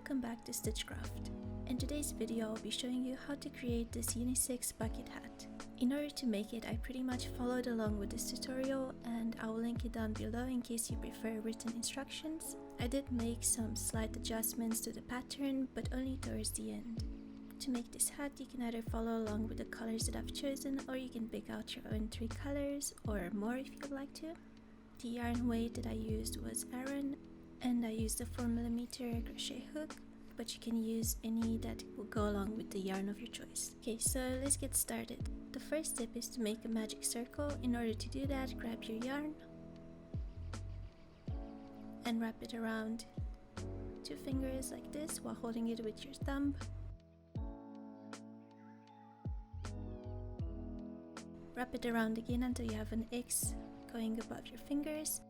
welcome back to Stitchcraft. In today's video I'll be showing you how to create this UNISEX bucket hat. In order to make it, I pretty much followed along with this tutorial and I will link it down below in case you prefer written instructions. I did make some slight adjustments to the pattern, but only towards the end. To make this hat, you can either follow along with the colors that I've chosen, or you can pick out your own 3 colors or more if you'd like to. The yarn weight that I used was Aran, and I used a 4mm crochet hook, but you can use any that will go along with the yarn of your choice. Okay, so let's get started. The first step is to make a magic circle. In order to do that, grab your yarn and wrap it around 2 fingers like this while holding it with your thumb. Wrap it around again until you have an X going above your fingers.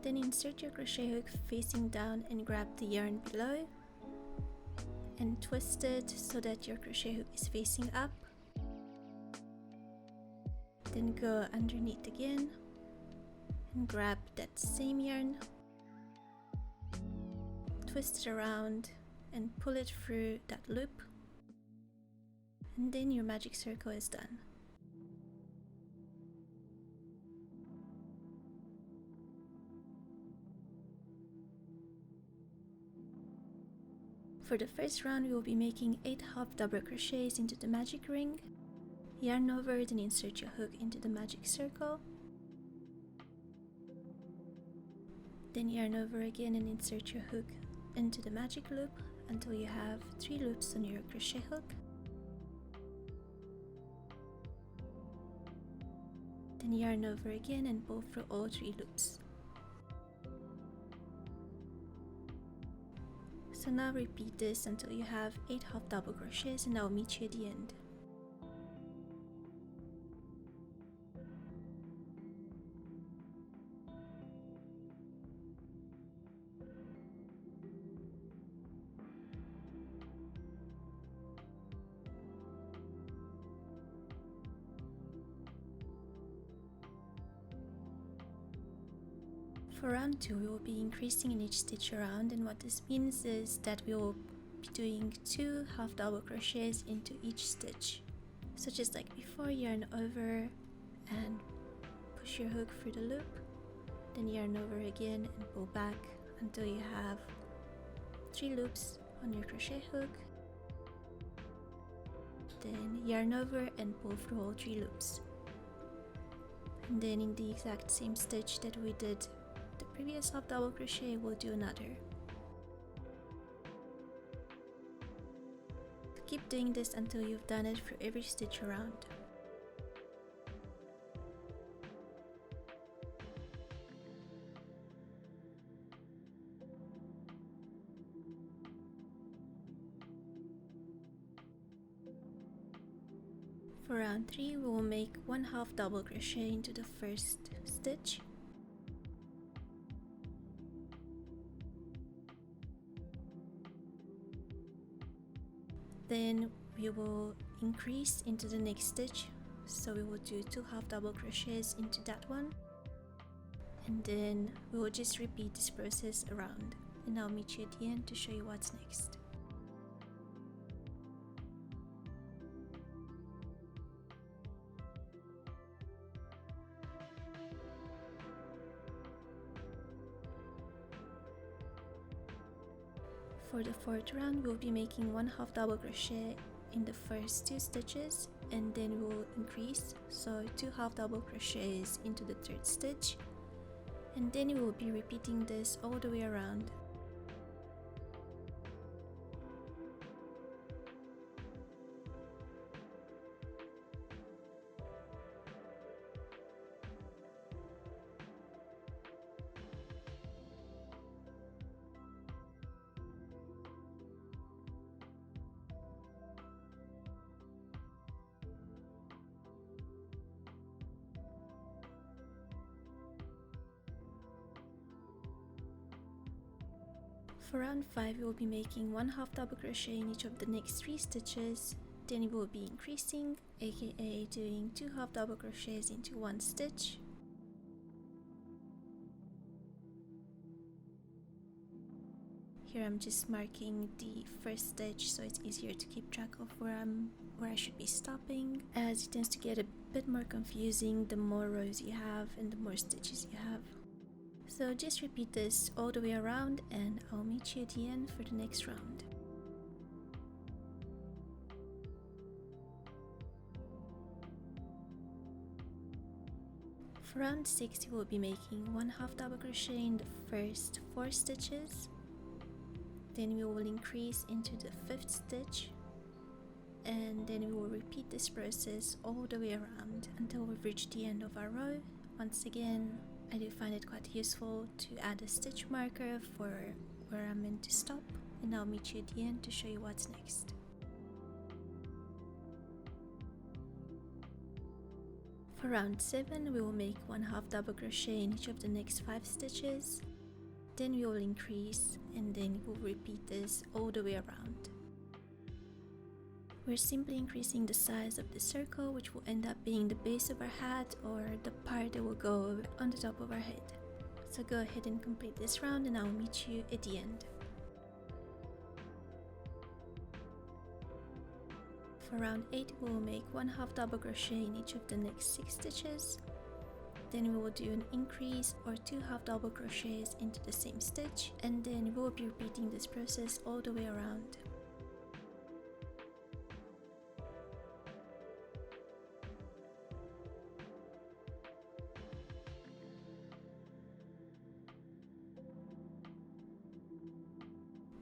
Then insert your crochet hook facing down and grab the yarn below and twist it so that your crochet hook is facing up. Then go underneath again and grab that same yarn, twist it around and pull it through that loop, and then your magic circle is done. For the first round, we will be making 8 half double crochets into the magic ring. Yarn over, then insert your hook into the magic circle. Then yarn over again and insert your hook into the magic loop until you have 3 loops on your crochet hook. Then yarn over again and pull through all 3 loops. So now repeat this until you have 8 half double crochets, and I'll meet you at the end. For round 2, we will be increasing in each stitch around, and what this means is that we will be doing 2 half double crochets into each stitch. So just like before, yarn over and push your hook through the loop, then yarn over again and pull back until you have 3 loops on your crochet hook. Then yarn over and pull through all 3 loops. And then in the exact same stitch that we did the previous half double crochet, we'll do another. Keep doing this until you've done it for every stitch around. For round 3, we will make 1 half double crochet into the first stitch. Then we will increase into the next stitch, so we will do 2 half double crochets into that one, and then we will just repeat this process around, and I'll meet you at the end to show you what's next. For the 4th round, we'll be making 1 half double crochet in the first 2 stitches, and then we'll increase, so 2 half double crochets into the 3rd stitch, and then we will be repeating this all the way around. For round 5, we will be making 1 half double crochet in each of the next 3 stitches, then we will be increasing, aka doing 2 half double crochets into 1 stitch, Here I'm just marking the first stitch so it's easier to keep track of where I should be stopping, as it tends to get a bit more confusing the more rows you have and the more stitches you have. So just repeat this all the way around and I'll meet you at the end for the next round. For round 6 you will be making 1/2 double crochet in the first 4 stitches, then we will increase into the 5th stitch, and then we will repeat this process all the way around until we've reached the end of our row. Once again, I do find it quite useful to add a stitch marker for where I'm meant to stop, and I'll meet you at the end to show you what's next. For round 7 we will make 1/2 double crochet in each of the next 5 stitches, then we will increase, and then we'll repeat this all the way around. We're simply increasing the size of the circle, which will end up being the base of our hat or the part that will go on the top of our head. So go ahead and complete this round and I'll meet you at the end. For round 8 we will make 1/2 double crochet in each of the next 6 stitches, then we will do an increase or 2 half double crochets into the same stitch, and then we will be repeating this process all the way around.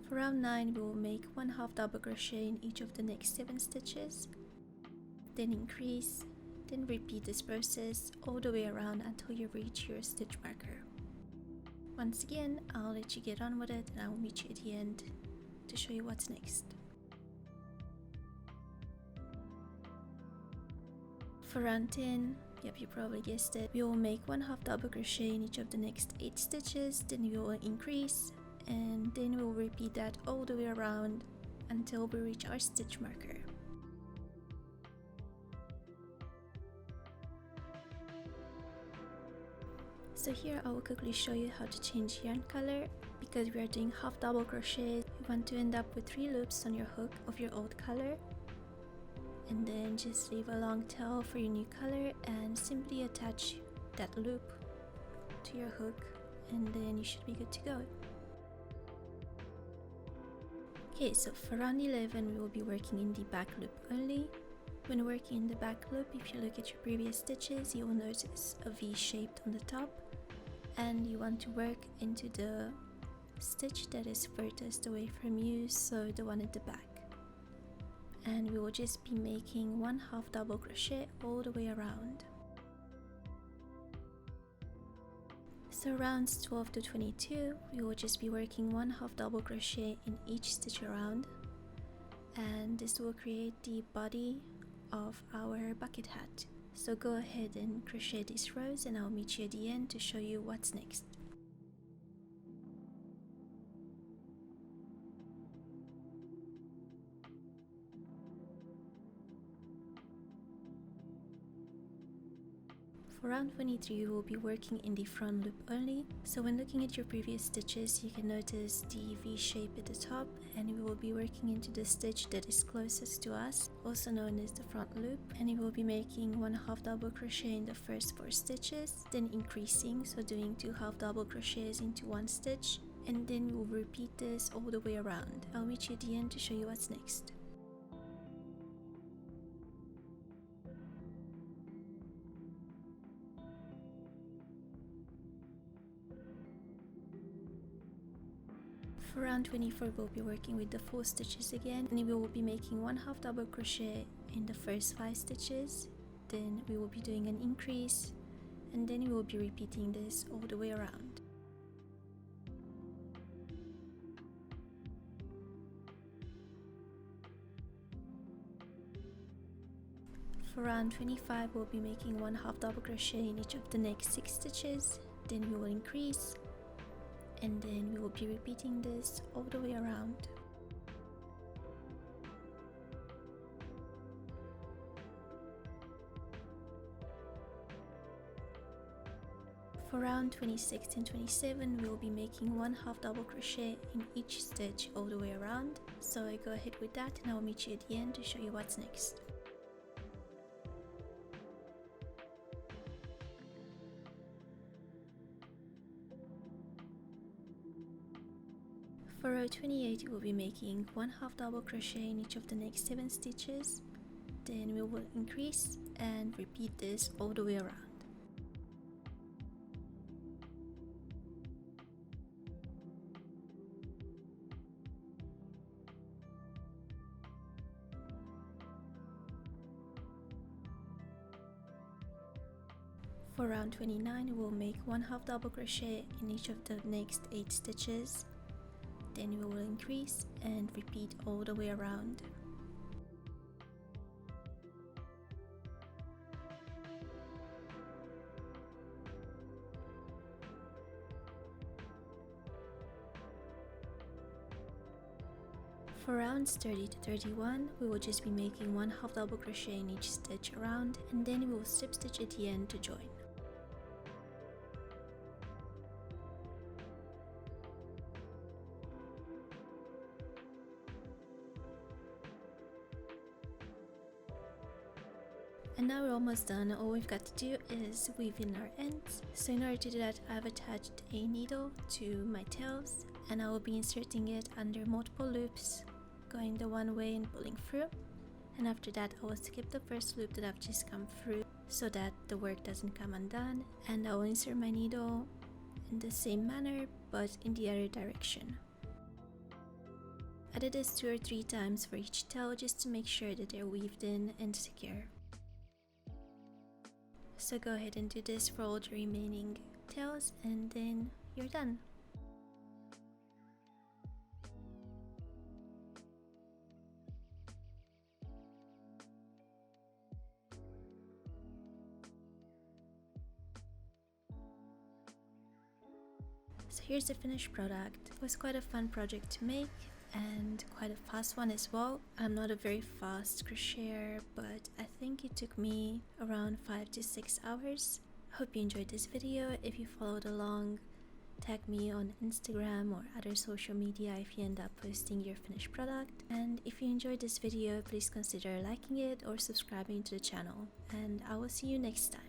For round 9 we will make 1/2 double crochet in each of the next 7 stitches, then increase, then repeat this process all the way around until you reach your stitch marker. Once again, I'll let you get on with it and I will meet you at the end to show you what's next. For round 10, yep, you probably guessed it, we will make 1/2 double crochet in each of the next 8 stitches, then we will increase, and then we will repeat that all the way around until we reach our stitch marker. So here I will quickly show you how to change yarn color. Because we are doing half double crochet, you want to end up with 3 loops on your hook of your old color, and then just leave a long tail for your new color and simply attach that loop to your hook, and then you should be good to go. Okay, so for round 11 we will be working in the back loop only. When working in the back loop, if you look at your previous stitches, you will notice a V shaped on the top, and you want to work into the stitch that is furthest away from you, so the one at the back. And we will just be making 1/2 double crochet all the way around. So rounds 12 to 22, we will just be working 1/2 double crochet in each stitch around, and this will create the body of our bucket hat. So go ahead and crochet these rows and I'll meet you at the end to show you what's next. For round 23 we will be working in the front loop only. So when looking at your previous stitches, you can notice the V shape at the top, and we will be working into the stitch that is closest to us, also known as the front loop, and we will be making 1/2 double crochet in the first 4 stitches, then increasing, so doing 2 half double crochets into 1 stitch, and then we will repeat this all the way around. I'll meet you at the end to show you what's next. For round 24 we'll be working with the 4 stitches again, and we will be making 1/2 double crochet in the first 5 stitches, then we will be doing an increase, and then we will be repeating this all the way around. For round 25 we'll be making 1/2 double crochet in each of the next 6 stitches, then we will increase, and then we will be repeating this all the way around. For round 26 and 27, we will be making 1/2 double crochet in each stitch all the way around. So I go ahead with that and I'll meet you at the end to show you what's next. For row 28, we'll be making 1/2 double crochet in each of the next 7 stitches. Then we will increase and repeat this all the way around. For round 29, we'll make 1/2 double crochet in each of the next 8 stitches. Then we will increase and repeat all the way around. For rounds 30 to 31, we will just be making 1/2 double crochet in each stitch around, and then we will slip stitch at the end to join. And now we're almost done. All we've got to do is weave in our ends. So in order to do that, I've attached a needle to my tails and I will be inserting it under multiple loops, going the one way and pulling through. And after that, I will skip the first loop that I've just come through so that the work doesn't come undone, and I will insert my needle in the same manner but in the other direction. I did this 2 or 3 times for each tail just to make sure that they're weaved in and secure. So go ahead and do this for all the remaining tails and then you're done. So here's the finished product. It was quite a fun project to make and quite a fast one as well. I'm not a very fast crocheter, but I think it took me around 5 to 6 hours. I hope you enjoyed this video. If you followed along, tag me on Instagram or other social media if you end up posting your finished product. And if you enjoyed this video, please consider liking it or subscribing to the channel. And I will see you next time.